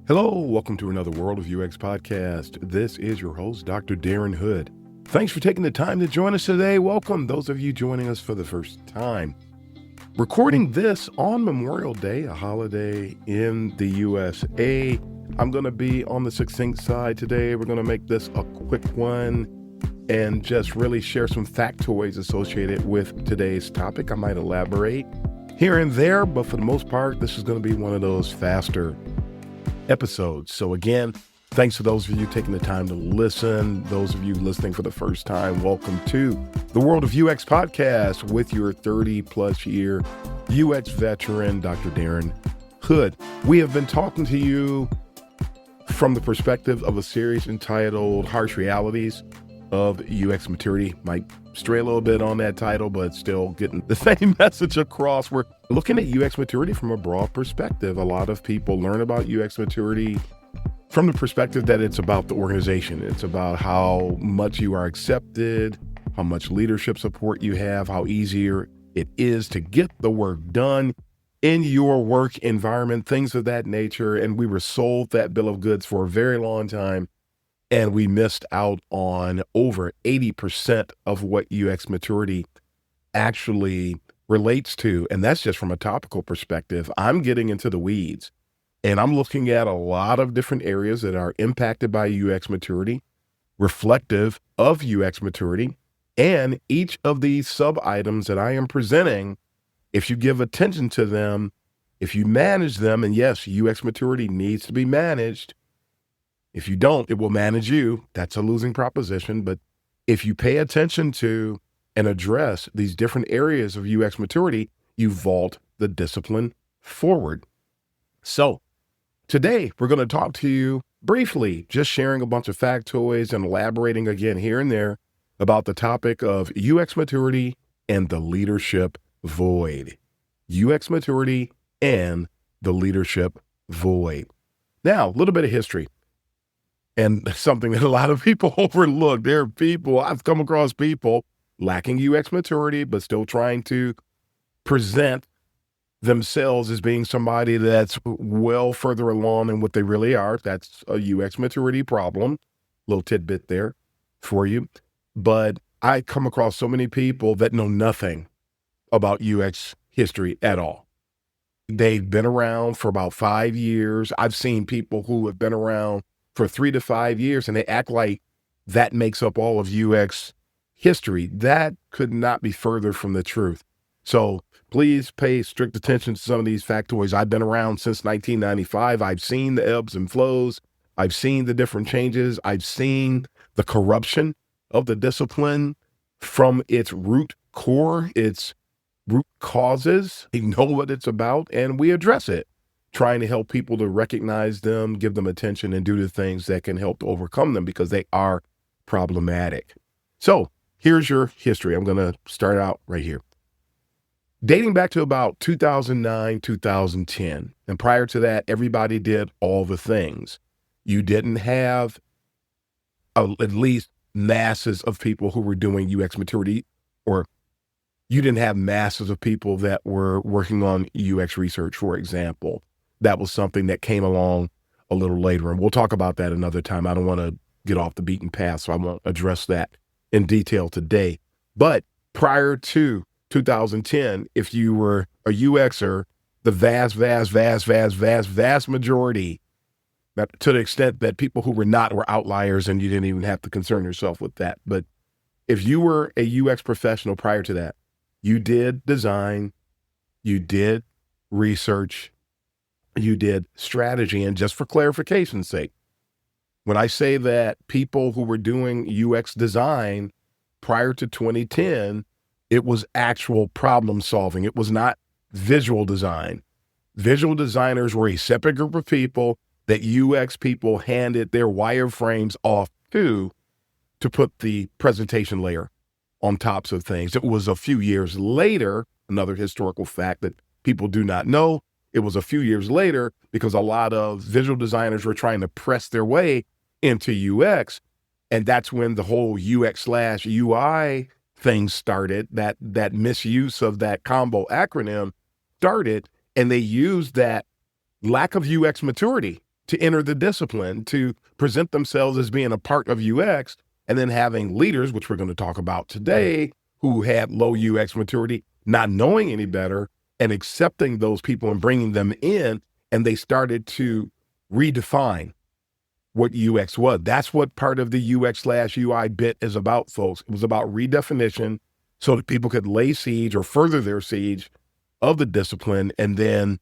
Hello, welcome to another World of UX podcast. This is your host, Dr. Darren Hood. Thanks for taking the time to join us today. Welcome, those of you joining us for the first time. Recording this on Memorial Day, a holiday in the USA. I'm going to be on the succinct side today. We're going to make this a quick one and just really share some factoids associated with today's topic. I might elaborate here and there, but for the most part, this is going to be one of those faster episodes. So again, thanks for those of you taking the time to listen. Those of you listening for the first time, welcome to the World of UX podcast with your 30 plus year UX veteran, Dr. Darren Hood. We have been talking to you from the perspective of a series entitled Harsh Realities of UX Maturity. Might stray a little bit on that title, but still getting the same message across. We're looking at UX maturity from a broad perspective. A lot of people learn about UX maturity from the perspective that it's about the organization. It's about how much you are accepted, how much leadership support you have, how easier it is to get the work done in your work environment, things of that nature. And we were sold that bill of goods for a very long time. And we missed out on over 80% of what UX maturity actually relates to. And that's just from a topical perspective. I'm getting into the weeds and I'm looking at a lot of different areas that are impacted by UX maturity, reflective of UX maturity. And each of these sub items that I am presenting, if you give attention to them, if you manage them, and yes, UX maturity needs to be managed. If you don't, it will manage you. That's a losing proposition. But if you pay attention to and address these different areas of UX maturity, you vault the discipline forward. So today, we're going to talk to you briefly, just sharing a bunch of factoids and elaborating again here and there about the topic of UX maturity and the leadership void. UX maturity and the leadership void. Now, a little bit of history. And something that a lot of people overlook. There are people, I've come across people lacking UX maturity, but still trying to present themselves as being somebody that's well further along than what they really are. That's a UX maturity problem. Little tidbit there for you. But I come across so many people that know nothing about UX history at all. They've been around for about 5 years. I've seen people who have been around for 3 to 5 years, and they act like that makes up all of UX history. That could not be further from the truth. So please pay strict attention to some of these factoids. I've been around since 1995. I've seen the ebbs and flows. I've seen the different changes. I've seen the corruption of the discipline from its root core, its root causes. We know what it's about, and we address it, trying to help people to recognize them, give them attention, and do the things that can help to overcome them because they are problematic. So here's your history. I'm going to start out right here. Dating back to about 2009, 2010. And prior to that, everybody did all the things. You didn't have at least masses of people who were doing UX maturity, or you didn't have masses of people that were working on UX research, for example. That was something that came along a little later, and we'll talk about that another time. I don't want to get off the beaten path, so I won't address that in detail today. But prior to 2010, if you were a UXer, the vast majority, that to the extent that people who were not were outliers and you didn't even have to concern yourself with that. But if you were a UX professional prior to that, you did design, you did research, you did strategy. And just for clarification's sake, when I say that people who were doing UX design prior to 2010, it was actual problem solving. It was not visual design. Visual designers were a separate group of people that UX people handed their wireframes off to put the presentation layer on tops of things. It was a few years later, another historical fact that people do not know, it was a few years later because a lot of visual designers were trying to press their way into UX And that's when the whole UX slash UI thing started, that misuse of that combo acronym started, and they used that lack of UX maturity to enter the discipline, to present themselves as being a part of UX, and then having leaders, which we're going to talk about today, who had low UX maturity, not knowing any better and accepting those people and bringing them in, and they started to redefine what UX was. That's what part of the UX slash UI bit is about, folks. It was about redefinition so that people could lay siege or further their siege of the discipline and then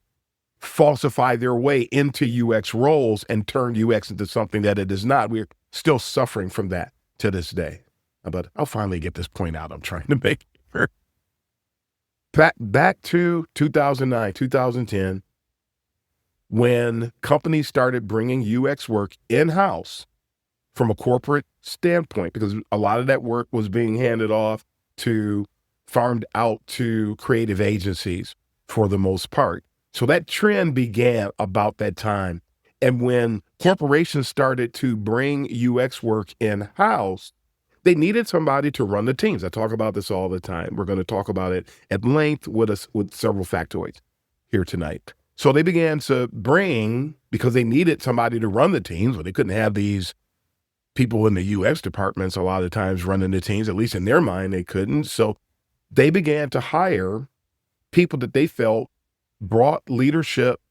falsify their way into UX roles and turn UX into something that it is not. We're still suffering from that to this day. But I'll finally get this point out I'm trying to make. Back to 2009, 2010, when companies started bringing UX work in-house from a corporate standpoint, because a lot of that work was being handed off to, farmed out to creative agencies for the most part. So that trend began about that time. And when corporations started to bring UX work in-house, they needed somebody to run the teams. I talk about this all the time. We're going to talk about it at length with several factoids here tonight. So they began to bring, because they needed somebody to run the teams, but they couldn't have these people in the UX departments a lot of times running the teams, at least in their mind, they couldn't. So they began to hire people that they felt brought leadership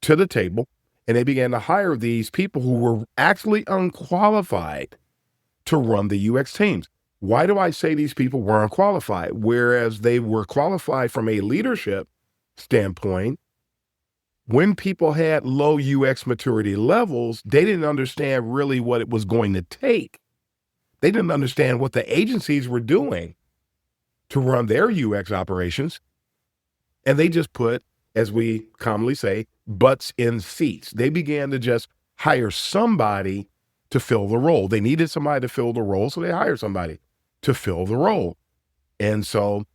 to the table, and they began to hire these people who were actually unqualified to run the UX teams. Why do I say these people were unqualified? Whereas they were qualified from a leadership standpoint, when people had low UX maturity levels, they didn't understand really what it was going to take. They didn't understand what the agencies were doing to run their UX operations. And they just put, as we commonly say, butts in seats. They began to just hire somebody to fill the role. They needed somebody to fill the role, so they hired somebody to fill the role. And so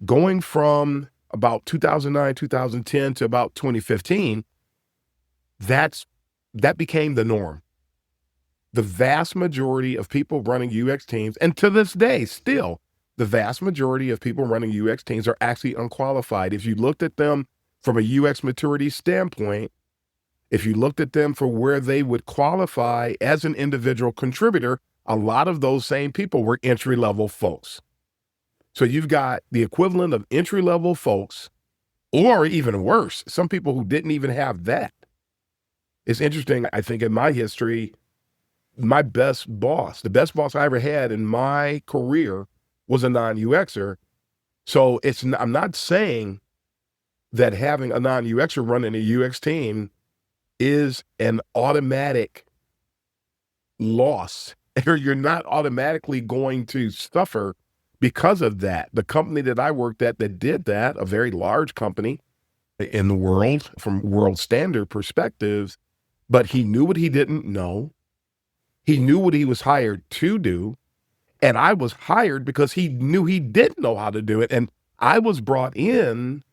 going from about 2009, 2010 to about 2015, that became the norm. The vast majority of people running UX teams, and to this day still, the vast majority of people running UX teams are actually unqualified. If you looked at them from a UX maturity standpoint, if you looked at them for where they would qualify as an individual contributor, a lot of those same people were entry-level folks. So you've got the equivalent of entry-level folks, or even worse, some people who didn't even have that. It's interesting, I think in my history, my best boss, the best boss I ever had in my career was a non-UXer. So I'm not saying that having a non-UXer running a UX team is an automatic loss, or you're not automatically going to suffer because of that. The company that I worked at that did that, a very large company in the world from world standard perspectives, but he knew what he didn't know. He knew what he was hired to do. And I was hired because he knew he didn't know how to do it. And I was brought in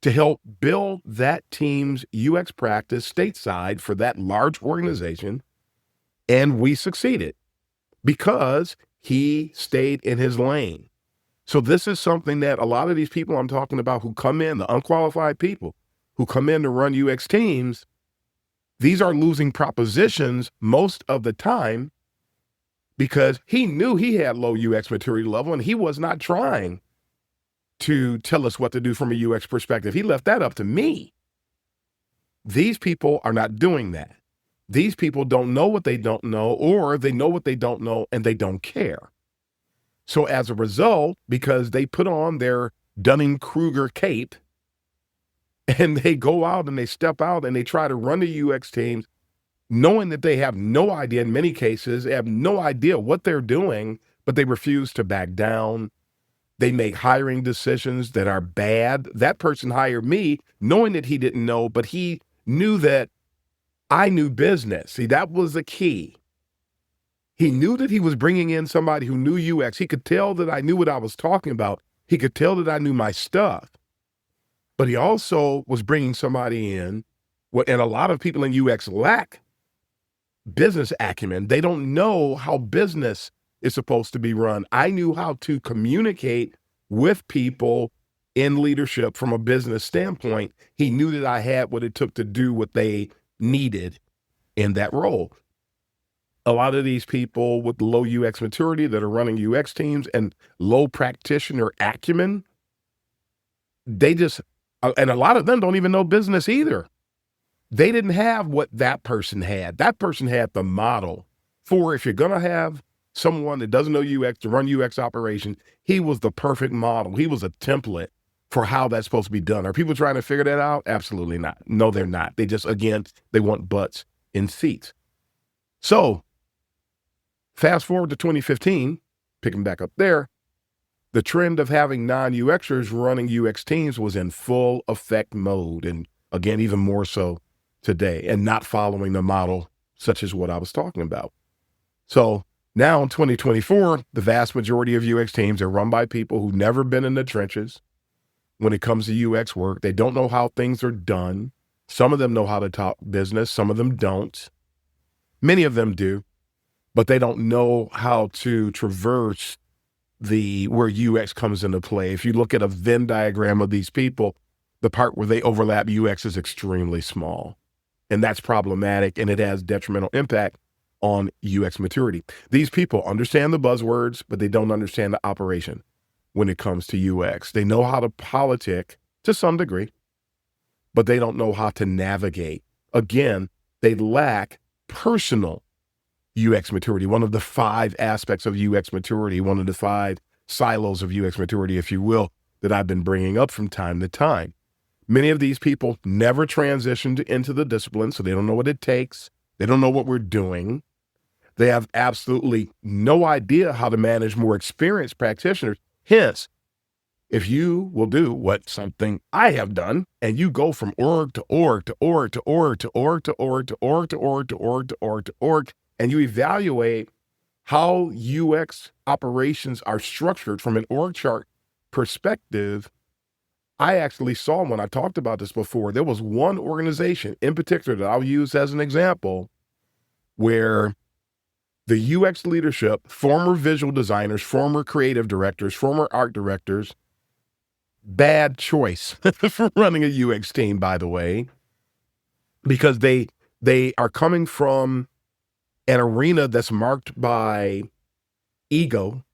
to help build that team's UX practice stateside for that large organization. And we succeeded because he stayed in his lane. So this is something that a lot of these people I'm talking about who come in, the unqualified people who come in to run UX teams, these are losing propositions most of the time because he knew he had low UX maturity level and he was not trying to tell us what to do from a UX perspective. He left that up to me. These people are not doing that. These people don't know what they don't know, or they know what they don't know and they don't care. So as a result, because they put on their Dunning-Kruger cape and they go out and they step out and they try to run the UX teams, knowing that they have no idea, in many cases, they have no idea what they're doing, but they refuse to back down. They make hiring decisions that are bad. That person hired me knowing that he didn't know, but he knew that I knew business. See, that was the key. He knew that he was bringing in somebody who knew UX. He could tell that I knew what I was talking about. He could tell that I knew my stuff. But he also was bringing somebody in, and a lot of people in UX lack business acumen. They don't know how business is supposed to be run. I knew how to communicate with people in leadership from a business standpoint. He knew that I had what it took to do what they needed in that role. A lot of these people with low UX maturity that are running UX teams and low practitioner acumen, they just, and a lot of them don't even know business either. They didn't have what that person had. That person had the model for if you're going to have someone that doesn't know UX to run UX operations, he was the perfect model. He was a template for how that's supposed to be done. Are people trying to figure that out? Absolutely not. No, they're not. They just, again, they want butts in seats. So fast forward to 2015, picking back up there, the trend of having non-UXers running UX teams was in full effect mode. And again, even more so today, and not following the model such as what I was talking about. So now in 2024, the vast majority of UX teams are run by people who've never been in the trenches when it comes to UX work. They don't know how things are done. Some of them know how to talk business. Some of them don't. Many of them do, but they don't know how to traverse where UX comes into play. If you look at a Venn diagram of these people, the part where they overlap UX is extremely small. And that's problematic, and it has detrimental impact on UX maturity. These people understand the buzzwords, but they don't understand the operation when it comes to UX. They know how to politic to some degree, but they don't know how to navigate. Again, they lack personal UX maturity, one of the 5 aspects of UX maturity, one of the 5 silos of UX maturity, if you will, that I've been bringing up from time to time. Many of these people never transitioned into the discipline, so they don't know what it takes. They don't know what we're doing. They have absolutely no idea how to manage more experienced practitioners. Hence, if you will do what something I have done, and you go from org to org to org to org to org to org to org to org to org to org to org, and you evaluate how UX operations are structured from an org chart perspective, I actually saw, when I talked about this before, there was one organization in particular that I'll use as an example where the UX leadership, former visual designers, former creative directors, former art directors, bad choice for running a UX team, by the way, because they are coming from an arena that's marked by ego.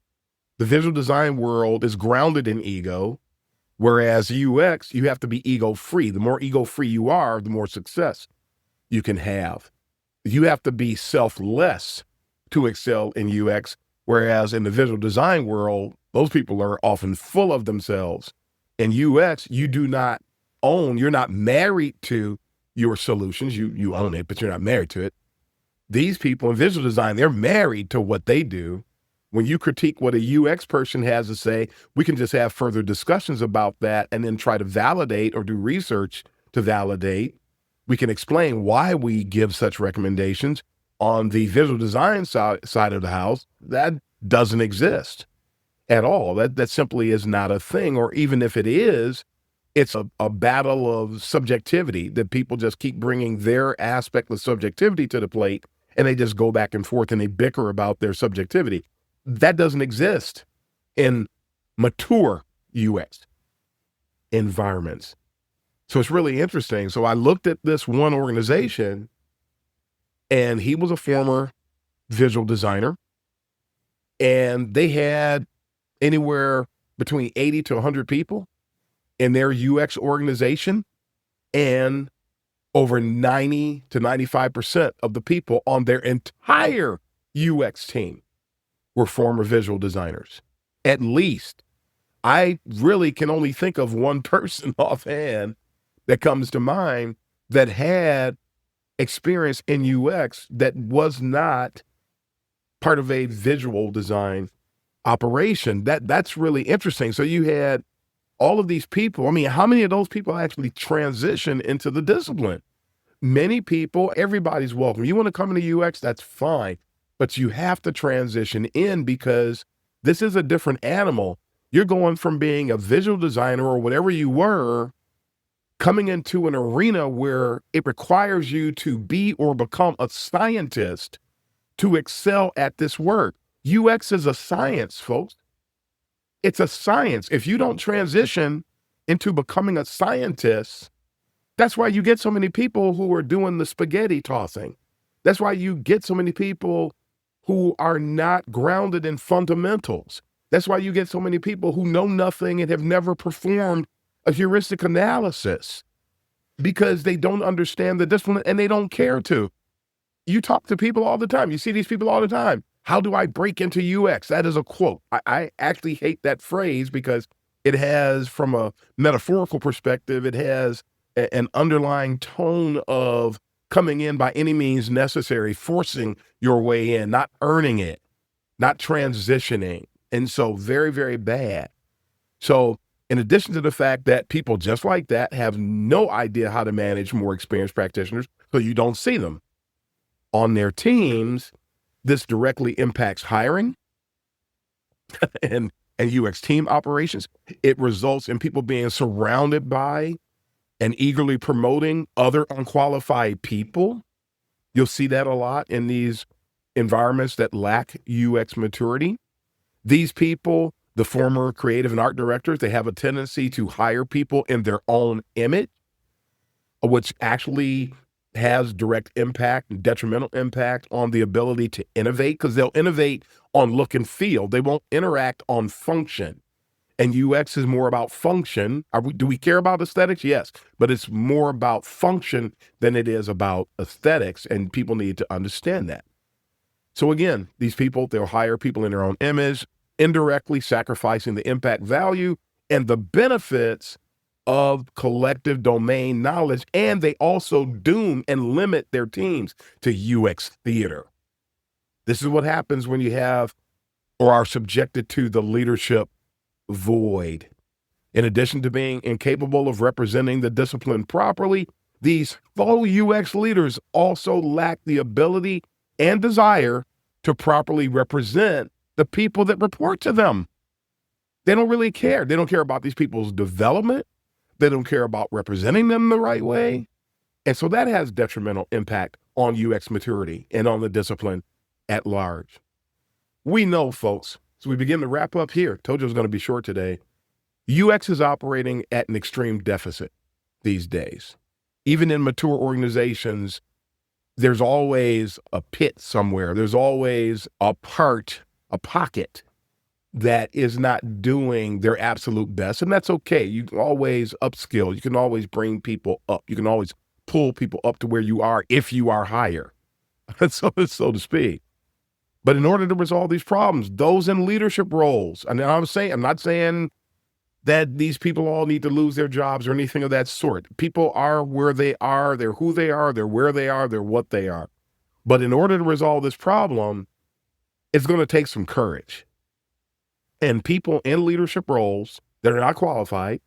The visual design world is grounded in ego, whereas UX, you have to be ego-free. The more ego-free you are, the more success you can have. You have to be selfless to excel in UX, whereas in the visual design world, those people are often full of themselves. In UX, you do not own, you're not married to your solutions. You own it, but you're not married to it. These people in visual design, they're married to what they do. When you critique what a UX person has to say, we can just have further discussions about that and then try to validate or do research to validate. We can explain why we give such recommendations. On the visual design side of the house, that doesn't exist at all. That simply is not a thing. Or even if it is, it's a battle of subjectivity that people just keep bringing their aspect of subjectivity to the plate, and they just go back and forth and they bicker about their subjectivity. That doesn't exist in mature UX environments. So it's really interesting. So I looked at this one organization, and he was a former visual designer, and they had anywhere between 80 to 100 people in their UX organization, and over 90 to 95% of the people on their entire UX team were former visual designers. At least. I really can only think of one person offhand that comes to mind that had experience in UX that was not part of a visual design operation. That's really interesting. So you had all of these people. I mean, how many of those people actually transition into the discipline? Many people, everybody's welcome. You want to come into UX, that's fine, but you have to transition in because this is a different animal. You're going from being a visual designer or whatever you were coming into an arena where it requires you to be or become a scientist to excel at this work. UX is a science, folks. It's a science. If you don't transition into becoming a scientist, that's why you get so many people who are doing the spaghetti tossing. That's why you get so many people who are not grounded in fundamentals. That's why you get so many people who know nothing and have never performed a heuristic analysis because they don't understand the discipline and they don't care to. You talk to people all the time. You see these people all the time. How do I break into UX? That is a quote. I actually hate that phrase because it has, from a metaphorical perspective, it has an underlying tone of coming in by any means necessary, forcing your way in, not earning it, not transitioning. And so very, very bad. So in addition to the fact that people just like that have no idea how to manage more experienced practitioners, so you don't see them on their teams, this directly impacts hiring and UX team operations. It results in people being surrounded by and eagerly promoting other unqualified people. You'll see that a lot in these environments that lack UX maturity. These people, the former creative and art directors, they have a tendency to hire people in their own image, which actually has direct impact and detrimental impact on the ability to innovate, because they'll innovate on look and feel. They won't interact on function. And UX is more about function. Do we care about aesthetics? Yes, but it's more about function than it is about aesthetics, and people need to understand that. So again, these people, they'll hire people in their own image, indirectly sacrificing the impact value and the benefits of collective domain knowledge, and they also doom and limit their teams to UX theater. This is what happens when you have or are subjected to the leadership void. In addition to being incapable of representing the discipline properly, these faux UX leaders also lack the ability and desire to properly represent the people that report to them. They don't really care. They don't care about these people's development. They don't care about representing them the right way. And so that has detrimental impact on UX maturity and on the discipline at large. We know, folks, as we begin to wrap up here, told you it was going to be short today, UX is operating at an extreme deficit these days. Even in mature organizations, there's always a pit somewhere. There's always a pocket that is not doing their absolute best. And that's okay. You can always upskill. You can always bring people up. You can always pull people up to where you are if you are higher, so to speak. But in order to resolve these problems, those in leadership roles, and I'm not saying that these people all need to lose their jobs or anything of that sort. People are where they are. They're who they are. They're where they are. They're what they are. But in order to resolve this problem, it's going to take some courage. And people in leadership roles that are not qualified,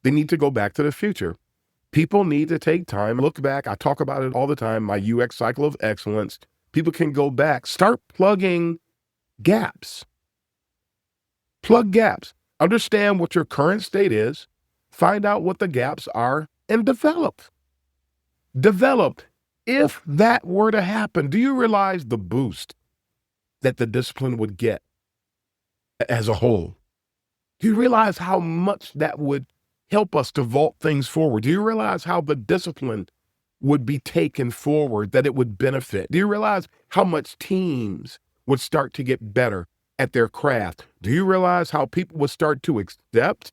they need to go back to the future. People need to take time, look back. I talk about it all the time, my UX cycle of excellence. People can go back, start plugging gaps. Plug gaps. Understand what your current state is, find out what the gaps are, and develop. Develop. If that were to happen, do you realize the boost that the discipline would get as a whole? Do you realize how much that would help us to vault things forward? Do you realize how the discipline would be taken forward, that it would benefit? Do you realize how much teams would start to get better at their craft? Do you realize how people would start to accept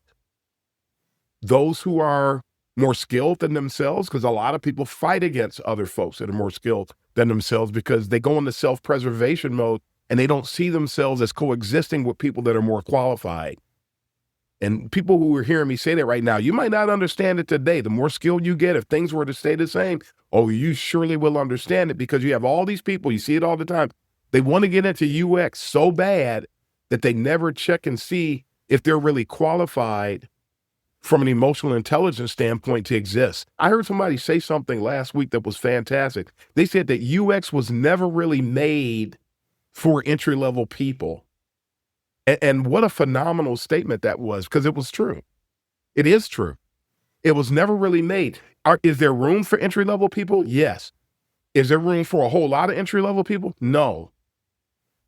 those who are more skilled than themselves? Because a lot of people fight against other folks that are more skilled than themselves because they go into self-preservation mode and they don't see themselves as coexisting with people that are more qualified. And people who are hearing me say that right now, you might not understand it today. The more skilled you get, if things were to stay the same, oh, you surely will understand it, because you have all these people, you see it all the time. They want to get into UX so bad that they never check and see if they're really qualified from an emotional intelligence standpoint to exist. I heard somebody say something last week that was fantastic. They said that UX was never really made for entry-level people. And what a phenomenal statement that was, because it was true. It is true. It was never really made. Is there room for entry-level people? Yes. Is there room for a whole lot of entry-level people? No.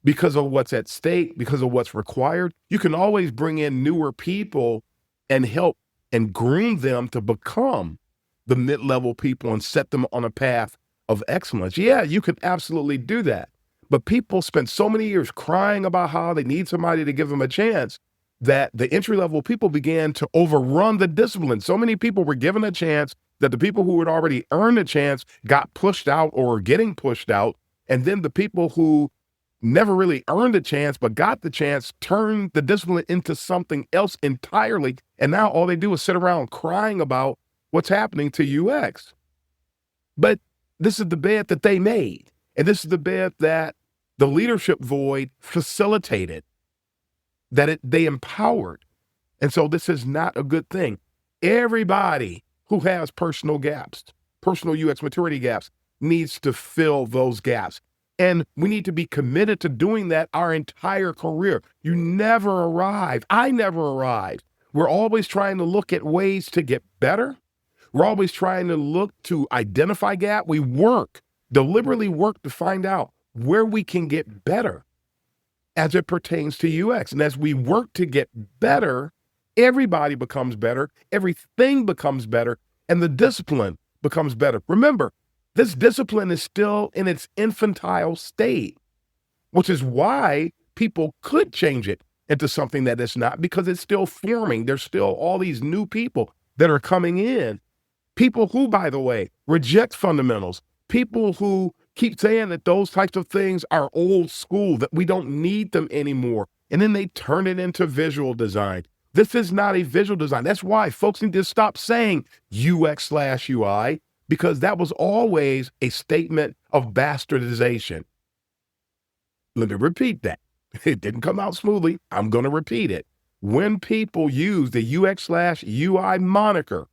Because of what's at stake, because of what's required, you can always bring in newer people and help and groom them to become the mid-level people and set them on a path of excellence. Yeah, you can absolutely do that. But people spend so many years crying about how they need somebody to give them a chance that the entry-level people began to overrun the discipline. So many people were given a chance that the people who had already earned a chance got pushed out or were getting pushed out. And then the people who never really earned a chance, but got the chance, turned the discipline into something else entirely. And now all they do is sit around crying about what's happening to UX. But this is the bed that they made. And this is the bed that the leadership void facilitated, that they empowered. And so this is not a good thing. Everybody who has personal gaps, personal UX maturity gaps, needs to fill those gaps. And we need to be committed to doing that our entire career. You never arrive. I never arrived. We're always trying to look at ways to get better. We're always trying to look to identify gap. We deliberately work to find out where we can get better as it pertains to UX. And as we work to get better, everybody becomes better, everything becomes better, and the discipline becomes better. Remember, this discipline is still in its infantile state, which is why people could change it into something that it's not, because it's still forming. There's still all these new people that are coming in. People who, by the way, reject fundamentals. People who keep saying that those types of things are old school, that we don't need them anymore. And then they turn it into visual design. This is not a visual design. That's why folks need to stop saying UX/UI, because that was always a statement of bastardization. Let me repeat that. It didn't come out smoothly. I'm going to repeat it. When people use the UX/UI moniker,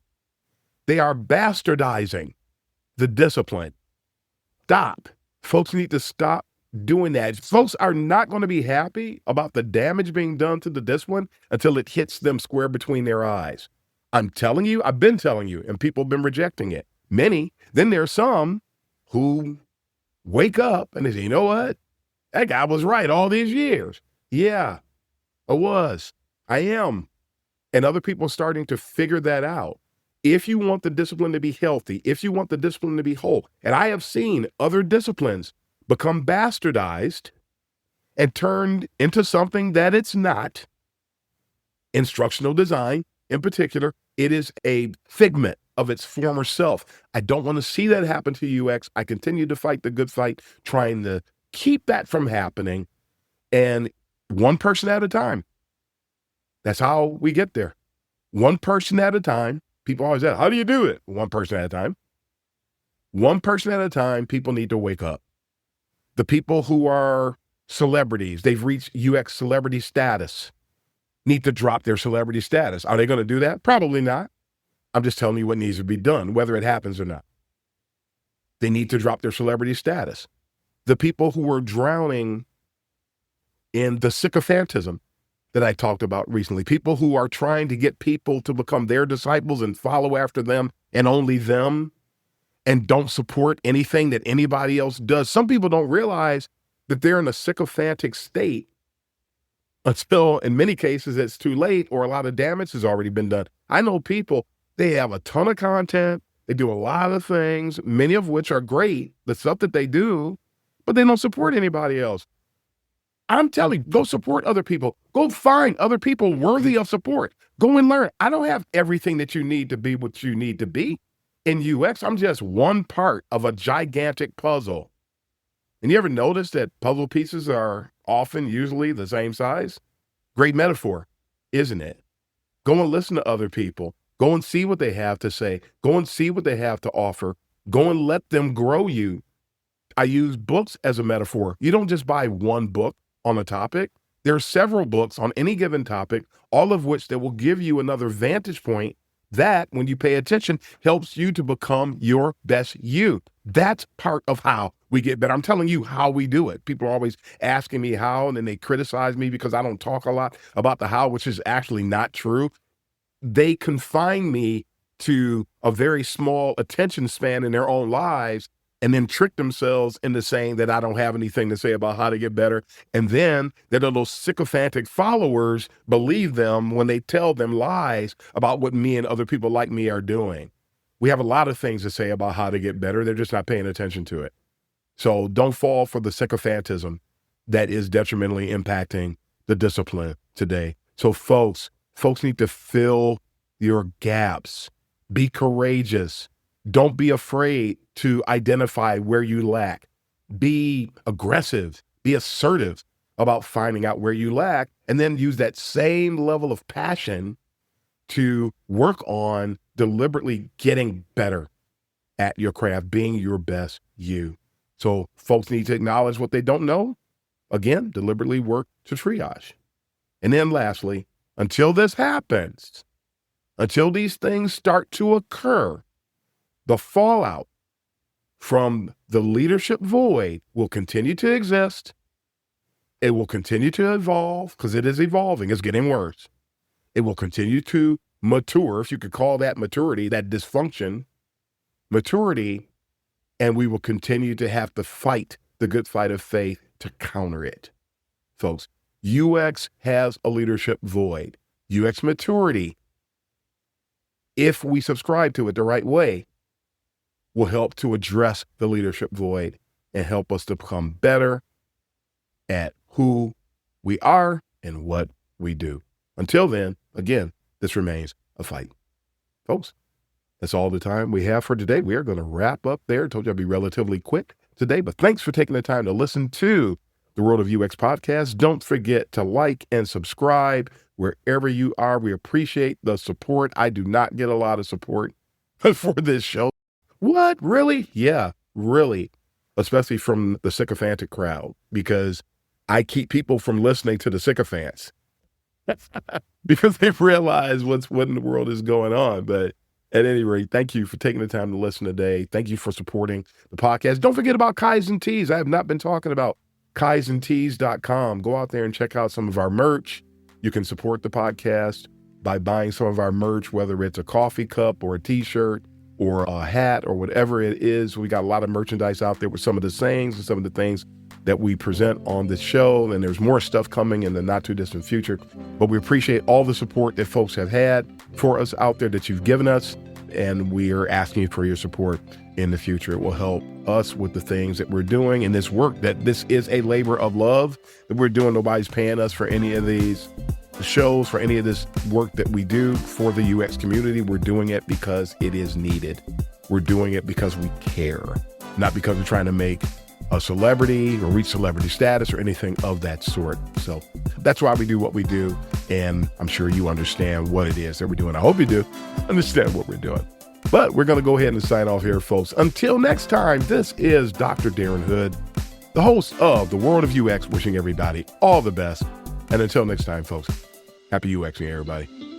they are bastardizing the discipline. Stop. Folks need to stop doing that. Folks are not going to be happy about the damage being done to the discipline until it hits them square between their eyes. I'm telling you, I've been telling you, and people have been rejecting it. Many. Then there are some who wake up and they say, you know what? That guy was right all these years. Yeah, I was. I am. And other people are starting to figure that out. If you want the discipline to be healthy, if you want the discipline to be whole, and I have seen other disciplines become bastardized and turned into something that it's not. Instructional design, in particular, it is a figment of its former self. I don't want to see that happen to UX. I continue to fight the good fight, trying to keep that from happening, and one person at a time. That's how we get there. One person at a time. People always ask, how do you do it? One person at a time. One person at a time, people need to wake up. The people who are celebrities, they've reached UX celebrity status, need to drop their celebrity status. Are they going to do that? Probably not. I'm just telling you what needs to be done, whether it happens or not. They need to drop their celebrity status. The people who are drowning in the sycophantism that I talked about recently, people who are trying to get people to become their disciples and follow after them and only them, and don't support anything that anybody else does. Some people don't realize that they're in a sycophantic state until, in many cases, it's too late or a lot of damage has already been done. I know people, they have a ton of content, they do a lot of things, many of which are great, the stuff that they do, but they don't support anybody else. I'm telling you, go support other people. Go find other people worthy of support. Go and learn. I don't have everything that you need to be what you need to be. In UX, I'm just one part of a gigantic puzzle. And you ever notice that puzzle pieces are often usually the same size? Great metaphor, isn't it? Go and listen to other people. Go and see what they have to say. Go and see what they have to offer. Go and let them grow you. I use books as a metaphor. You don't just buy one book on a topic. There are several books on any given topic, all of which that will give you another vantage point that, when you pay attention, helps you to become your best you. That's part of how we get better. I'm telling you how we do it. People are always asking me how, and then they criticize me because I don't talk a lot about the how, which is actually not true. They confine me to a very small attention span in their own lives and then trick themselves into saying that I don't have anything to say about how to get better. And then their little sycophantic followers believe them when they tell them lies about what me and other people like me are doing. We have a lot of things to say about how to get better. They're just not paying attention to it. So don't fall for the sycophantism that is detrimentally impacting the discipline today. So folks need to fill your gaps. Be courageous. Don't be afraid to identify where you lack. Be aggressive, be assertive about finding out where you lack, and then use that same level of passion to work on deliberately getting better at your craft, being your best you. So folks need to acknowledge what they don't know. Again, deliberately work to triage. And then lastly, until this happens, until these things start to occur, the fallout from the leadership void will continue to exist. It will continue to evolve because it is evolving. It's getting worse. It will continue to mature, if you could call that maturity, that dysfunction, maturity, and we will continue to have to fight the good fight of faith to counter it. Folks, UX has a leadership void. UX maturity, if we subscribe to it the right way, will help to address the leadership void and help us to become better at who we are and what we do. Until then, again, this remains a fight. Folks, that's all the time we have for today. We are going to wrap up there. I told you I'd be relatively quick today, but thanks for taking the time to listen to the World of UX podcast. Don't forget to like and subscribe wherever you are. We appreciate the support. I do not get a lot of support for this show. What? Really? Yeah, really. Especially from the sycophantic crowd, because I keep people from listening to the sycophants because they realize what in the world is going on. But at any rate, thank you for taking the time to listen today. Thank you for supporting the podcast. Don't forget about Kaizen Tees. I have not been talking about KaizenTees.com. Go out there and check out some of our merch. You can support the podcast by buying some of our merch, whether it's a coffee cup or a t-shirt or a hat or whatever it is. We got a lot of merchandise out there with some of the sayings and some of the things that we present on this show. And there's more stuff coming in the not too distant future. But we appreciate all the support that folks have had for us out there that you've given us. And we are asking for your support in the future. It will help us with the things that we're doing in this work, that this is a labor of love that we're doing. Nobody's paying us for any of these shows, for any of this work that we do for the UX community. We're doing it because it is needed. We're doing it because we care, not because we're trying to make a celebrity or reach celebrity status or anything of that sort. So that's why we do what we do. And I'm sure you understand what it is that we're doing. I hope you do understand what we're doing. But we're going to go ahead and sign off here, folks. Until next time, this is Dr. Darren Hood, the host of The World of UX, wishing everybody all the best. And until next time, folks, happy UXing, everybody.